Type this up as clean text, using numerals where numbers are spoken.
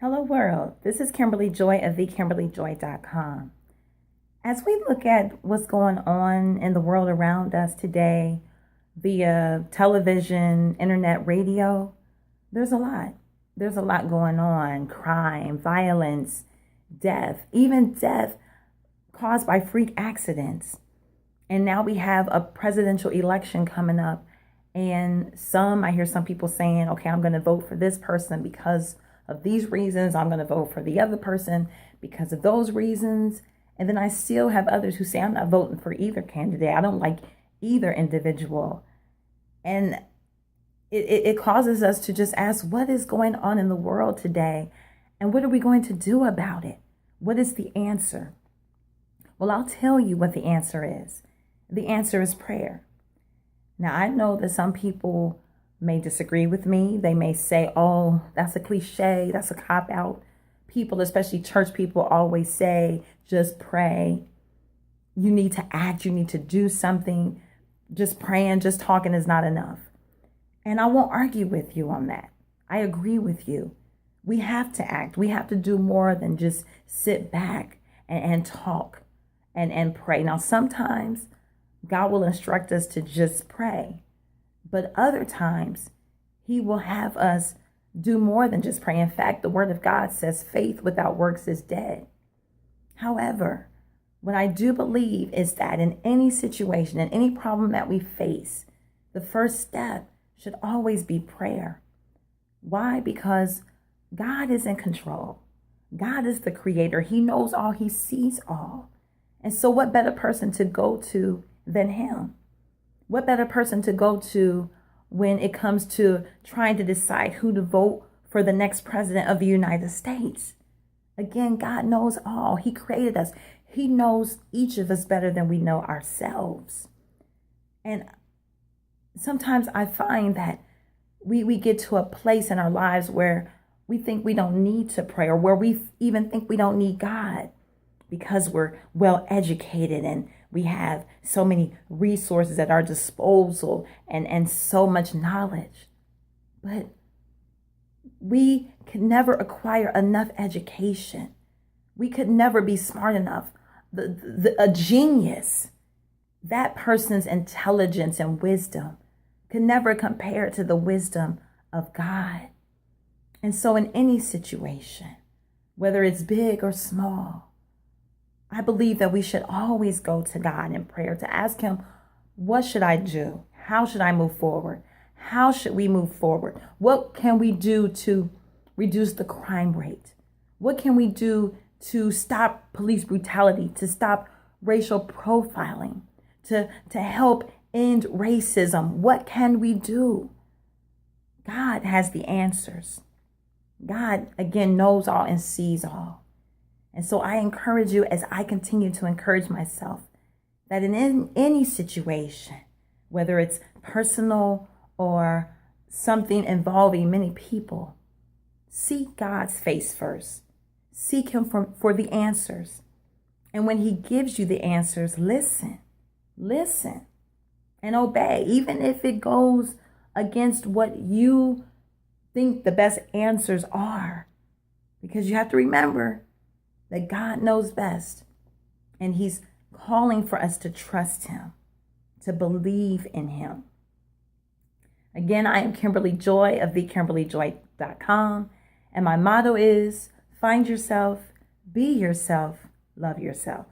Hello world, this is Kimberly Joy of thekimberlyjoy.com. As we look at what's going on in the world around us today via television, internet, radio, there's a lot. There's a lot going on. Crime, violence, death, even death caused by freak accidents. And now we have a presidential election coming up. And I hear some people saying, okay, I'm going to vote for this person because of these reasons. I'm going to vote for the other person because of those reasons. And then I still have others who say, I'm not voting for either candidate. I don't like either individual. And it causes us to just ask, what is going on in the world today? And what are we going to do about it? What is the answer? Well, I'll tell you what the answer is. The answer is prayer. Now, I know that some people may disagree with me. They may say, oh, that's a cliche, that's a cop-out. People, especially church people, always say, just pray. You need to act, you need to do something. Just praying, just talking is not enough. And I won't argue with you on that. I agree with you. We have to act. We have to do more than just sit back and talk and pray. Now, sometimes God will instruct us to just pray. But other times, he will have us do more than just pray. In fact, the word of God says faith without works is dead. However, what I do believe is that in any situation, in any problem that we face, the first step should always be prayer. Why? Because God is in control. God is the creator. He knows all. He sees all. And so what better person to go to than him? What better person to go to when it comes to trying to decide who to vote for the next president of the United States? Again, God knows all. He created us. He knows each of us better than we know ourselves. And sometimes I find that we get to a place in our lives where we think we don't need to pray, or where we even think we don't need God because we're well educated and we have so many resources at our disposal and so much knowledge. But we can never acquire enough education. We could never be smart enough. A genius, that person's intelligence and wisdom can never compare to the wisdom of God. And so in any situation, whether it's big or small, I believe that we should always go to God in prayer to ask him, what should I do? How should I move forward? How should we move forward? What can we do to reduce the crime rate? What can we do to stop police brutality, to stop racial profiling, to help end racism? What can we do? God has the answers. God, again, knows all and sees all. And so I encourage you, as I continue to encourage myself, that in any situation, whether it's personal or something involving many people, seek God's face first. Seek him for the answers. And when he gives you the answers, listen and obey, even if it goes against what you think the best answers are. Because you have to remember that God knows best, and he's calling for us to trust him, to believe in him. Again, I am Kimberly Joy of thekimberlyjoy.com, and my motto is find yourself, be yourself, love yourself.